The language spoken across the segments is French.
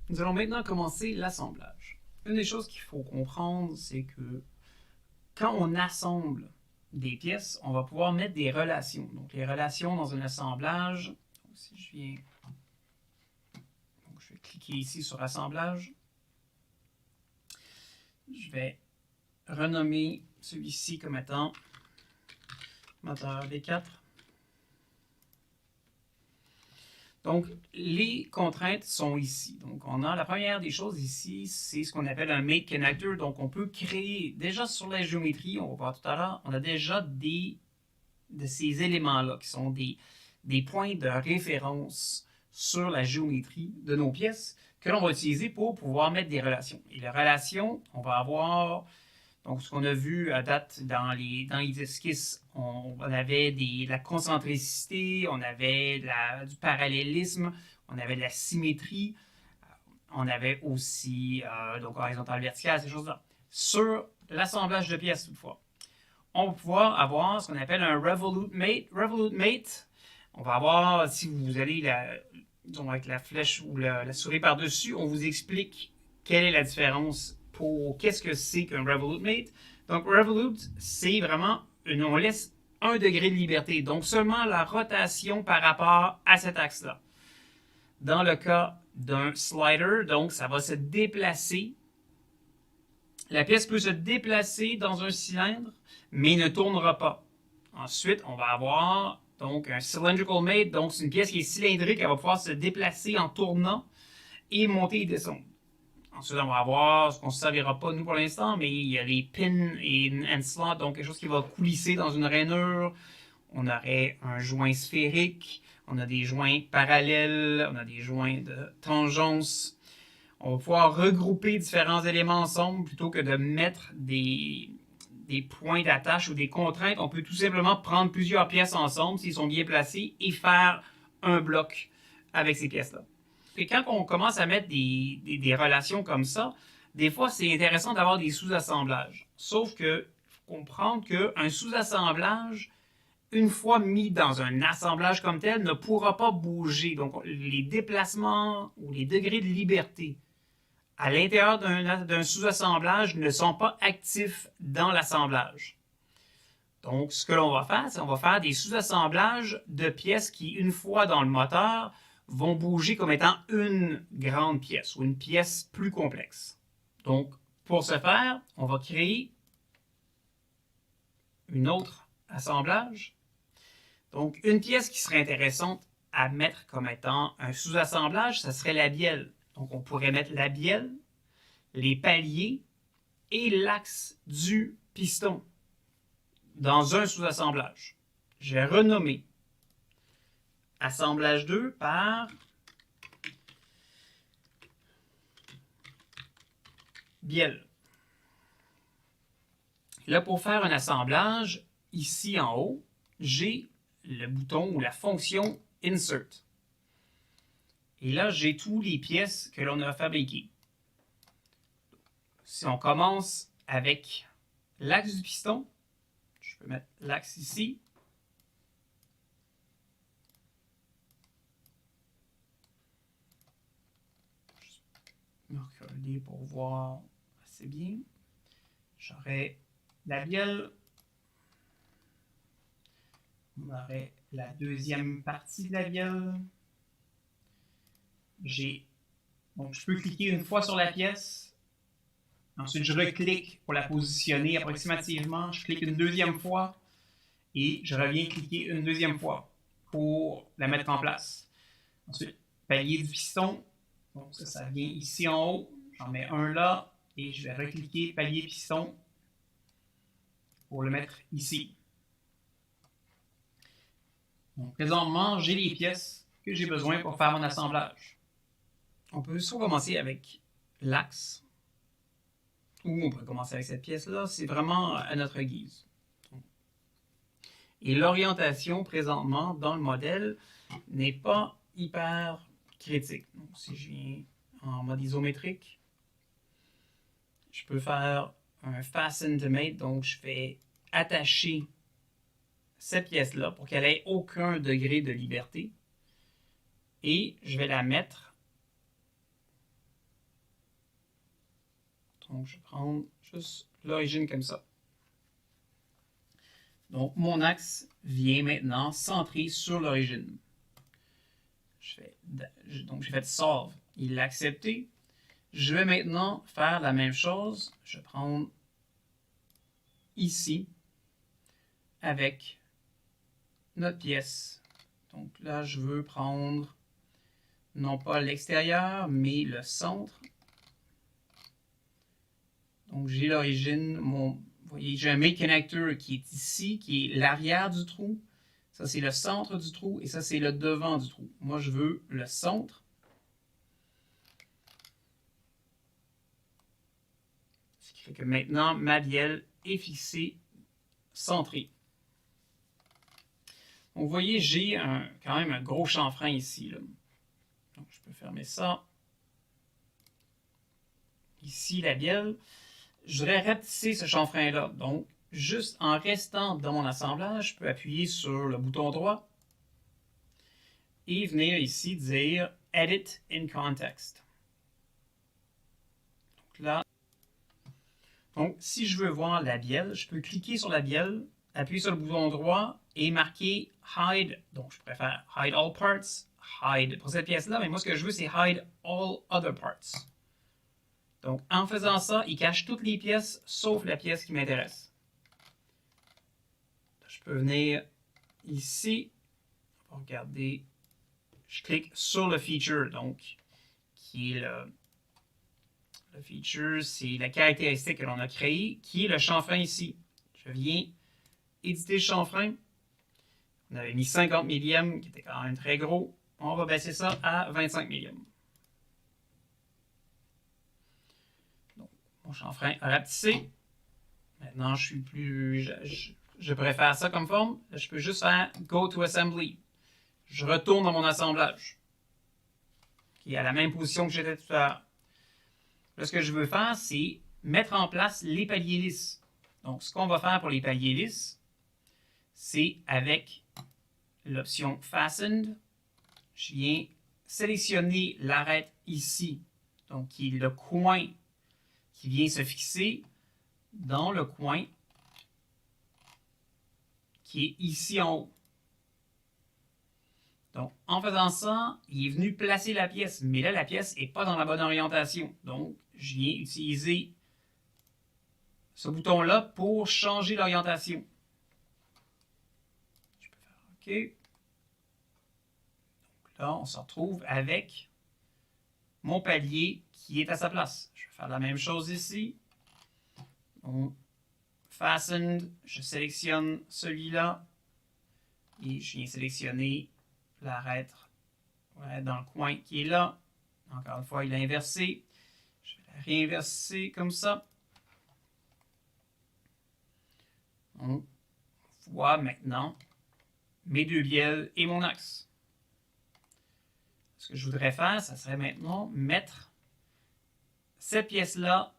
Nous allons maintenant commencer l'assemblage. Une des choses qu'il faut comprendre, c'est que quand on assemble des pièces, on va pouvoir mettre des relations. Donc, les relations dans un assemblage, donc si je viens, donc je vais cliquer ici sur assemblage, je vais renommer celui-ci comme étant moteur V4. Donc, les contraintes sont ici. Donc, on a la première des choses ici, c'est ce qu'on appelle un Make Connector. Donc, on peut créer, déjà sur la géométrie, on va voir tout à l'heure, on a déjà de ces éléments-là qui sont des points de référence sur la géométrie de nos pièces que l'on va utiliser pour pouvoir mettre des relations. Et les relations, on va avoir, donc ce qu'on a vu à date dans les esquisses, on avait la concentricité, on avait du parallélisme, on avait de la symétrie, on avait aussi donc horizontal, vertical, ces choses-là. Sur l'assemblage de pièces, toutefois, on va pouvoir avoir ce qu'on appelle un Revolute Mate. Revolute Mate, on va avoir, si vous allez disons avec la flèche ou la souris par-dessus, on vous explique quelle est la différence pour qu'est-ce que c'est qu'un Revolute Mate. Donc, Revolute, c'est vraiment on laisse 1 degré de liberté, donc seulement la rotation par rapport à cet axe-là. Dans le cas d'un slider, donc ça va se déplacer. La pièce peut se déplacer dans un cylindre, mais ne tournera pas. Ensuite, on va avoir donc un cylindrical mate, donc c'est une pièce qui est cylindrique, elle va pouvoir se déplacer en tournant et monter et descendre. Ensuite, on va avoir ce qu'on ne se servira pas nous pour l'instant, mais il y a les pins et un slot, donc quelque chose qui va coulisser dans une rainure. On aurait un joint sphérique, on a des joints parallèles, on a des joints de tangence. On va pouvoir regrouper différents éléments ensemble plutôt que de mettre des points d'attache ou des contraintes. On peut tout simplement prendre plusieurs pièces ensemble s'ils sont bien placés et faire un bloc avec ces pièces-là. Et quand on commence à mettre des relations comme ça, des fois c'est intéressant d'avoir des sous-assemblages. Sauf que faut comprendre qu'un sous-assemblage, une fois mis dans un assemblage comme tel, ne pourra pas bouger. Donc les déplacements ou les degrés de liberté à l'intérieur d'un sous-assemblage ne sont pas actifs dans l'assemblage. Donc, ce que l'on va faire, c'est qu'on va faire des sous-assemblages de pièces qui, une fois dans le moteur, vont bouger comme étant une grande pièce ou une pièce plus complexe. Donc, pour ce faire, on va créer un autre assemblage. Donc, une pièce qui serait intéressante à mettre comme étant un sous-assemblage, ça serait la bielle. Donc, on pourrait mettre la bielle, les paliers et l'axe du piston dans un sous-assemblage. J'ai renommé assemblage 2 par bielle. Là, pour faire un assemblage, ici en haut, j'ai le bouton ou la fonction Insert. Et là, j'ai toutes les pièces que l'on a fabriquées. Si on commence avec l'axe du piston, je peux mettre l'axe ici. Je vais reculer pour voir assez bien. J'aurai la bielle. On aurait la deuxième partie de la bielle. Donc, je peux cliquer une fois sur la pièce. Ensuite, je reclique pour la positionner approximativement. Je clique une deuxième fois et je reviens cliquer une deuxième fois pour la mettre en place. Ensuite, palier du piston. Donc, ça vient ici en haut. J'en mets un là et je vais recliquer palier piston pour le mettre ici. Donc, présentement, j'ai les pièces que j'ai besoin pour faire mon assemblage. On peut soit commencer avec l'axe, ou on peut commencer avec cette pièce-là. C'est vraiment à notre guise. Et l'orientation, présentement, dans le modèle, n'est pas hyper critique. Donc, si je viens en mode isométrique, je peux faire un Fasten to Mate. Donc, je vais attacher cette pièce-là pour qu'elle ait aucun degré de liberté. Et je vais la mettre Donc, je vais prendre juste l'origine comme ça. Donc, mon axe vient maintenant centrer sur l'origine. Donc, j'ai fait solve. Il l'a accepté. Je vais maintenant faire la même chose. Je vais prendre ici avec notre pièce. Donc là, je veux prendre non pas l'extérieur, mais le centre. Donc j'ai l'origine, vous voyez, j'ai un make connector qui est ici, qui est l'arrière du trou. Ça, c'est le centre du trou et ça, c'est le devant du trou. Moi, je veux le centre. Ce qui fait que maintenant, ma bielle est fixée, centrée. Donc, vous voyez, j'ai quand même un gros chanfrein ici. Là. Donc, je peux fermer ça. Ici, la bielle. Je voudrais rapetisser ce chanfrein-là. Donc, juste en restant dans mon assemblage, je peux appuyer sur le bouton droit et venir ici dire « Edit in Context ». Donc là, si je veux voir la bielle, je peux cliquer sur la bielle, appuyer sur le bouton droit et marquer « Hide ». Donc, je préfère « Hide all parts »,« Hide » pour cette pièce-là, mais moi, ce que je veux, c'est « Hide all other parts ». Donc, en faisant ça, il cache toutes les pièces, sauf la pièce qui m'intéresse. Je peux venir ici, on va regarder, je clique sur le feature, donc, qui est le feature, c'est la caractéristique que l'on a créée, qui est le chanfrein ici. Je viens éditer le chanfrein. On avait mis 50 millièmes, qui était quand même très gros. On va baisser ça à 25 millièmes. Mon chanfrein a rapetissé. Maintenant, je suis plus. Je préfère ça comme forme. Là, je peux juste faire Go to Assembly. Je retourne dans mon assemblage, qui est à la même position que j'étais tout à l'heure. Là, ce que je veux faire, c'est mettre en place les paliers lisses. Donc, ce qu'on va faire pour les paliers lisses, c'est avec l'option Fastened, je viens sélectionner l'arête ici, donc qui est le coin qui vient se fixer dans le coin qui est ici en haut. Donc, en faisant ça, il est venu placer la pièce, mais là, la pièce n'est pas dans la bonne orientation. Donc, je viens utiliser ce bouton-là pour changer l'orientation. Je peux faire OK. Donc là, on se retrouve avec mon palier qui est à sa place. Je vais faire la même chose ici. Donc, Fastened, je sélectionne celui-là et je viens sélectionner l'arête dans le coin qui est là. Encore une fois, il est inversé. Je vais la réinverser comme ça. On voit maintenant mes deux bielles et mon axe. Ce que je voudrais faire, ça serait maintenant mettre cette pièce-là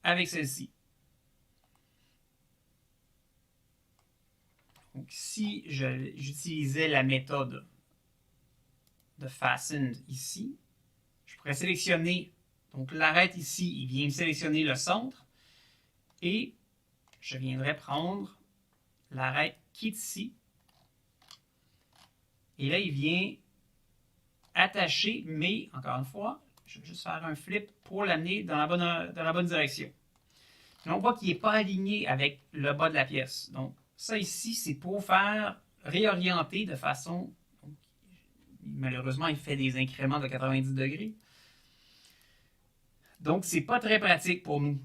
avec celle-ci. Donc, si j'utilisais la méthode de Fastened ici, je pourrais sélectionner, donc l'arête ici, il vient me sélectionner le centre, et je viendrais prendre l'arête qui est ici, et là, il vient attacher, mais, encore une fois, je vais juste faire un flip pour l'amener dans la bonne direction. Et on voit qu'il n'est pas aligné avec le bas de la pièce. Donc, ça ici, c'est pour faire réorienter de façon... Donc, malheureusement, il fait des incréments de 90 degrés. Donc, c'est pas très pratique pour nous.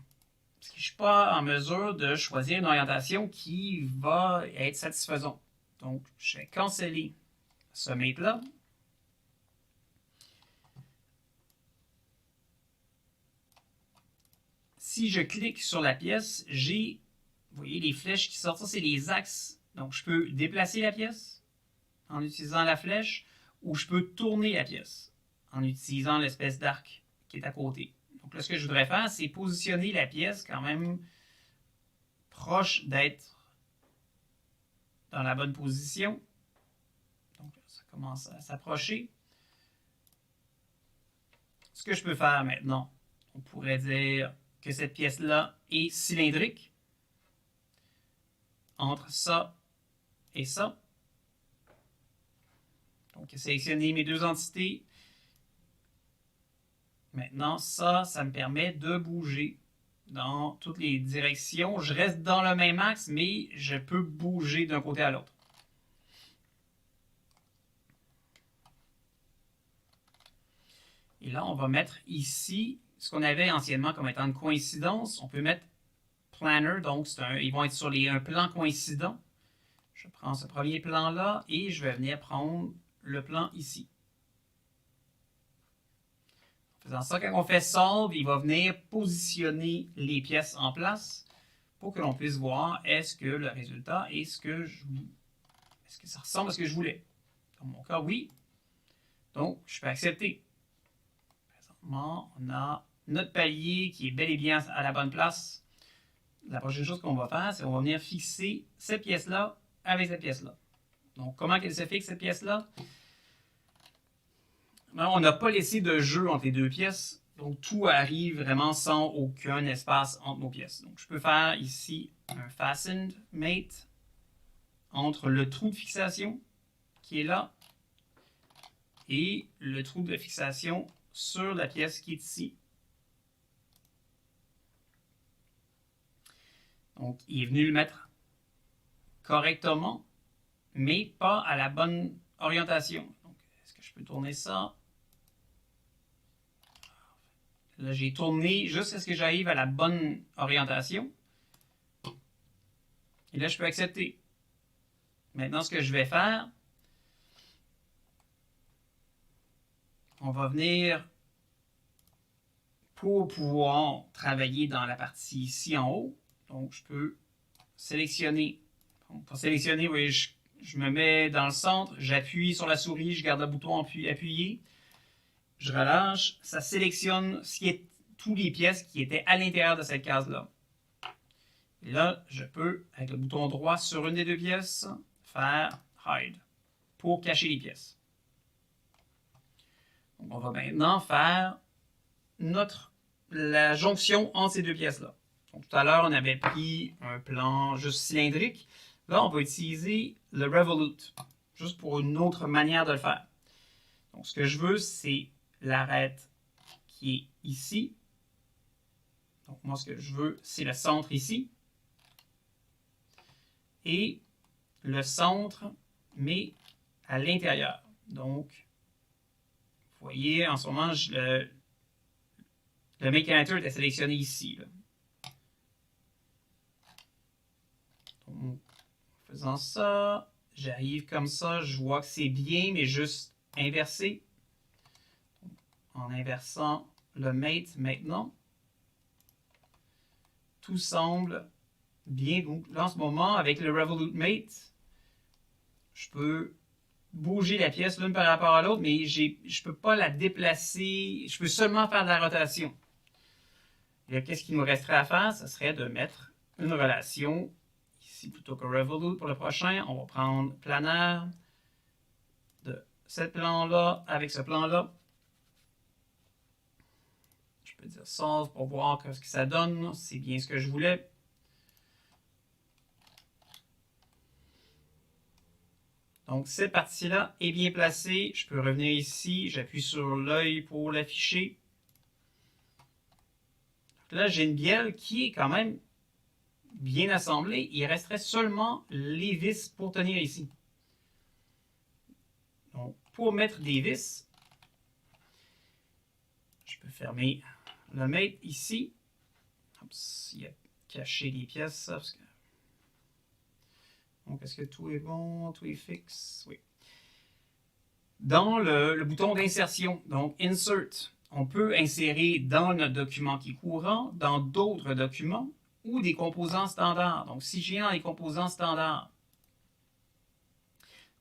Parce que je ne suis pas en mesure de choisir une orientation qui va être satisfaisante. Donc, je vais canceller ce mate-là. Si je clique sur la pièce, j'ai, vous voyez, les flèches qui sortent. Ça, c'est les axes. Donc, je peux déplacer la pièce en utilisant la flèche ou je peux tourner la pièce en utilisant l'espèce d'arc qui est à côté. Donc là, ce que je voudrais faire, c'est positionner la pièce quand même proche d'être dans la bonne position. Donc, ça commence à s'approcher. Ce que je peux faire maintenant, on pourrait dire que cette pièce-là est cylindrique. Entre ça et ça. Donc, sélectionner mes deux entités. Maintenant, ça me permet de bouger dans toutes les directions. Je reste dans le même axe, mais je peux bouger d'un côté à l'autre. Et là, on va mettre ici ce qu'on avait anciennement comme étant une coïncidence. On peut mettre planner, donc ils vont être sur un plan coïncident. Je prends ce premier plan-là et je vais venir prendre le plan ici. En faisant ça, quand on fait Solve, il va venir positionner les pièces en place pour que l'on puisse voir est-ce que le résultat est est-ce que ça ressemble à ce que je voulais. Dans mon cas, oui. Donc, je peux accepter. Présentement, on a notre palier qui est bel et bien à la bonne place. La prochaine chose qu'on va faire, c'est qu'on va venir fixer cette pièce-là avec cette pièce-là. Donc, comment elle se fixe, cette pièce-là? On n'a pas laissé de jeu entre les deux pièces, donc tout arrive vraiment sans aucun espace entre nos pièces. Donc, je peux faire ici un Fastened Mate entre le trou de fixation qui est là et le trou de fixation sur la pièce qui est ici. Donc, il est venu le mettre correctement, mais pas à la bonne orientation. Donc, est-ce que je peux tourner ça? Là, j'ai tourné jusqu'à ce que j'arrive à la bonne orientation. Et là, je peux accepter. Maintenant, ce que je vais faire, on va venir, pour pouvoir travailler dans la partie ici en haut, donc je peux sélectionner. Pour sélectionner, vous voyez, je me mets dans le centre, j'appuie sur la souris, je garde le bouton appuyé, je relâche, ça sélectionne toutes les pièces qui étaient à l'intérieur de cette case-là. Et là, je peux, avec le bouton droit sur une des deux pièces, faire Hide pour cacher les pièces. Donc, on va maintenant faire la jonction entre ces deux pièces-là. Donc, tout à l'heure, on avait pris un plan juste cylindrique. Là, on va utiliser le Revolute, juste pour une autre manière de le faire. Donc, ce que je veux, c'est l'arête qui est ici. Donc, moi, ce que je veux, c'est le centre ici. Et le centre, mais à l'intérieur. Donc, vous voyez, en ce moment, le Make Connector est sélectionné ici. Là. Donc, en faisant ça, j'arrive comme ça, je vois que c'est bien, mais juste inversé. En inversant le Mate maintenant, tout semble bien. Donc, là, en ce moment, avec le Revolute Mate, je peux bouger la pièce l'une par rapport à l'autre, mais je ne peux pas la déplacer. Je peux seulement faire de la rotation. Et qu'est-ce qu'il nous resterait à faire? Ce serait de mettre une relation ici plutôt que Revolute pour le prochain. On va prendre planaire de ce plan-là avec ce plan-là. Je peux dire Solve pour voir ce que ça donne. C'est bien ce que je voulais. Donc, cette partie-là est bien placée. Je peux revenir ici. J'appuie sur l'œil pour l'afficher. Là, j'ai une bielle qui est quand même bien assemblée. Il resterait seulement les vis pour tenir ici. Donc, pour mettre des vis, je peux fermer le Mate ici. Il a caché les pièces. Parce que... Donc, est-ce que tout est bon? Tout est fixe? Oui. Dans le bouton d'insertion, donc Insert, on peut insérer dans notre document qui est courant, dans d'autres documents, ou des composants standards. Donc, si j'ai dans les composants standards,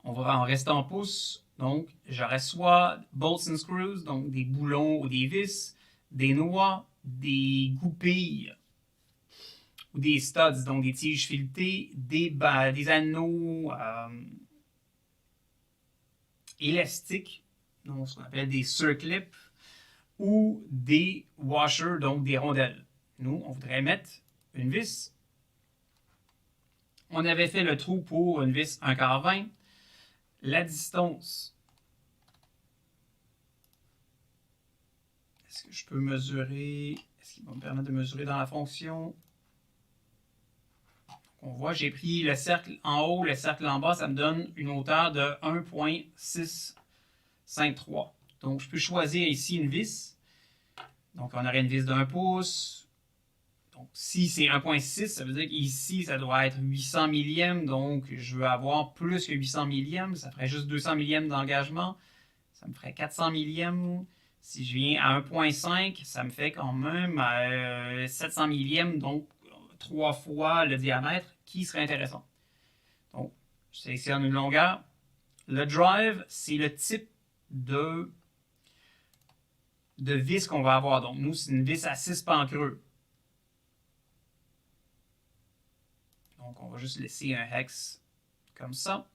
on va en rester en pouce. Donc, j'aurai soit bolts and screws, donc des boulons ou des vis, des noix, des goupilles, ou des studs, donc des tiges filetées, des anneaux élastiques, donc ce qu'on appelle des circlips, ou des washers, donc des rondelles. nous, on voudrait mettre une vis. On avait fait le trou pour une vis 1/20. La distance, est-ce que je peux mesurer? Est-ce qu'il va me permettre de mesurer dans la fonction? On voit, j'ai pris le cercle en haut, le cercle en bas, ça me donne une hauteur de 1,653. Donc, je peux choisir ici une vis. Donc, on aurait une vis d'1 pouce. Donc, si c'est 1,6, ça veut dire qu'ici, ça doit être 800 millièmes. Donc, je veux avoir plus que 800 millièmes. Ça ferait juste 200 millièmes d'engagement. Ça me ferait 400 millièmes. Si je viens à 1,5, ça me fait quand même 700 millièmes. Donc, 3 fois le diamètre, qui serait intéressant. Donc, je sélectionne une longueur. Le drive, c'est le type de vis qu'on va avoir. Donc, nous, c'est une vis à 6 pans creux. Donc, on va juste laisser un hex comme ça.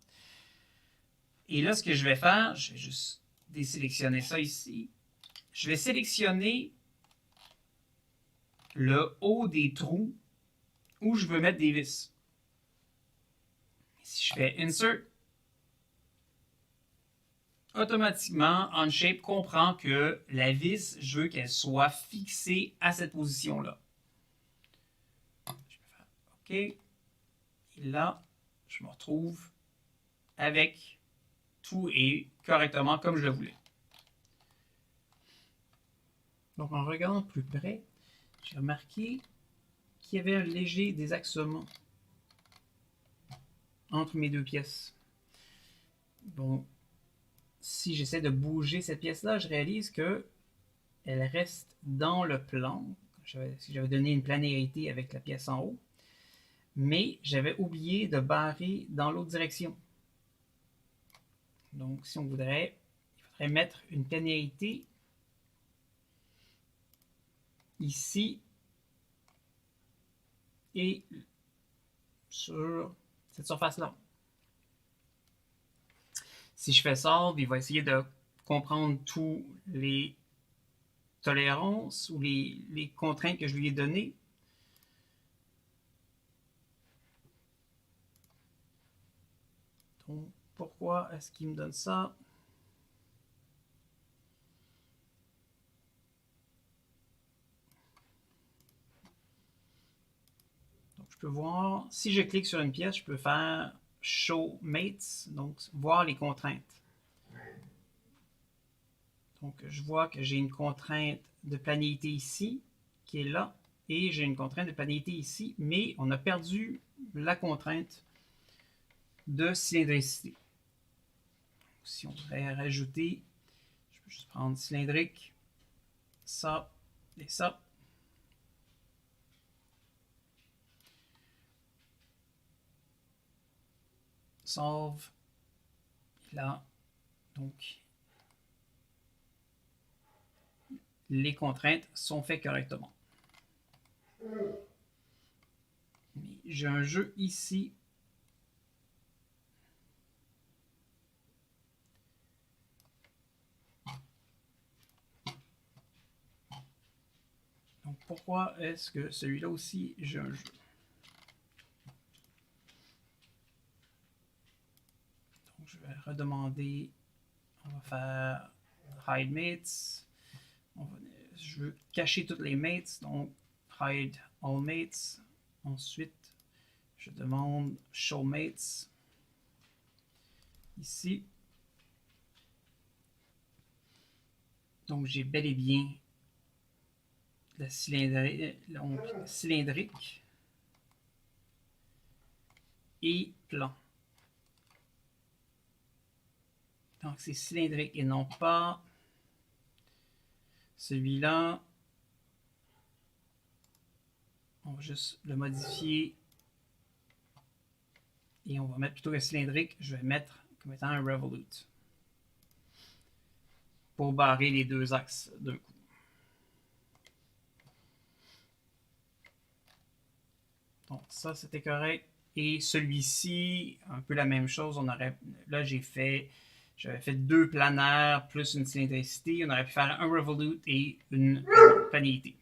Et là, ce que je vais faire, je vais juste désélectionner ça ici. Je vais sélectionner le haut des trous où je veux mettre des vis. Si je fais Insert, automatiquement, Onshape comprend que la vis, je veux qu'elle soit fixée à cette position-là. Je vais faire OK. Et là, je me retrouve avec tout et correctement comme je le voulais. Donc, en regardant plus près, j'ai remarqué qu'il y avait un léger désaxement entre mes deux pièces. Bon, si j'essaie de bouger cette pièce-là, je réalise que elle reste dans le plan. J'avais donné une planarité avec la pièce en haut, mais j'avais oublié de barrer dans l'autre direction. Donc, si on voudrait, il faudrait mettre une planarité ici et sur cette surface-là. Si je fais solve, il va essayer de comprendre tous les tolérances ou les contraintes que je lui ai données. Donc, pourquoi est-ce qu'il me donne ça? Donc, je peux voir, si je clique sur une pièce, je peux faire Show Mates, donc voir les contraintes. Donc, je vois que j'ai une contrainte de planéité ici, qui est là, et j'ai une contrainte de planéité ici, mais on a perdu la contrainte de cylindricité. Donc, si on voudrait rajouter, je peux juste prendre cylindrique, ça et ça. Solve. Et là, donc, les contraintes sont faites correctement. Mais j'ai un jeu ici. Donc, pourquoi est-ce que celui-là aussi, j'ai un jeu? Donc, je vais redemander, on va faire Hide Mates. Je veux cacher toutes les mates, donc Hide All Mates. Ensuite, je demande Show Mates. Ici. Donc, j'ai bel et bien la cylindrique et plan. Donc, c'est cylindrique et non pas celui-là. On va juste le modifier. Et on va mettre plutôt que cylindrique, je vais mettre comme étant un revolute. Pour barrer les deux axes d'un coup. Donc ça, c'était correct. Et celui-ci, un peu la même chose. Là, j'avais fait 2 planaires plus une cylindricité. On aurait pu faire un revolute et une planéité.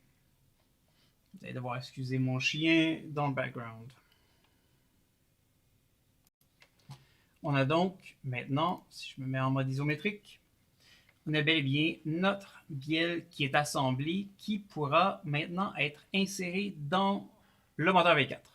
Vous allez devoir excuser mon chien dans le background. On a donc maintenant, si je me mets en mode isométrique, on a bel et bien notre bielle qui est assemblée, qui pourra maintenant être insérée dans le moteur V4.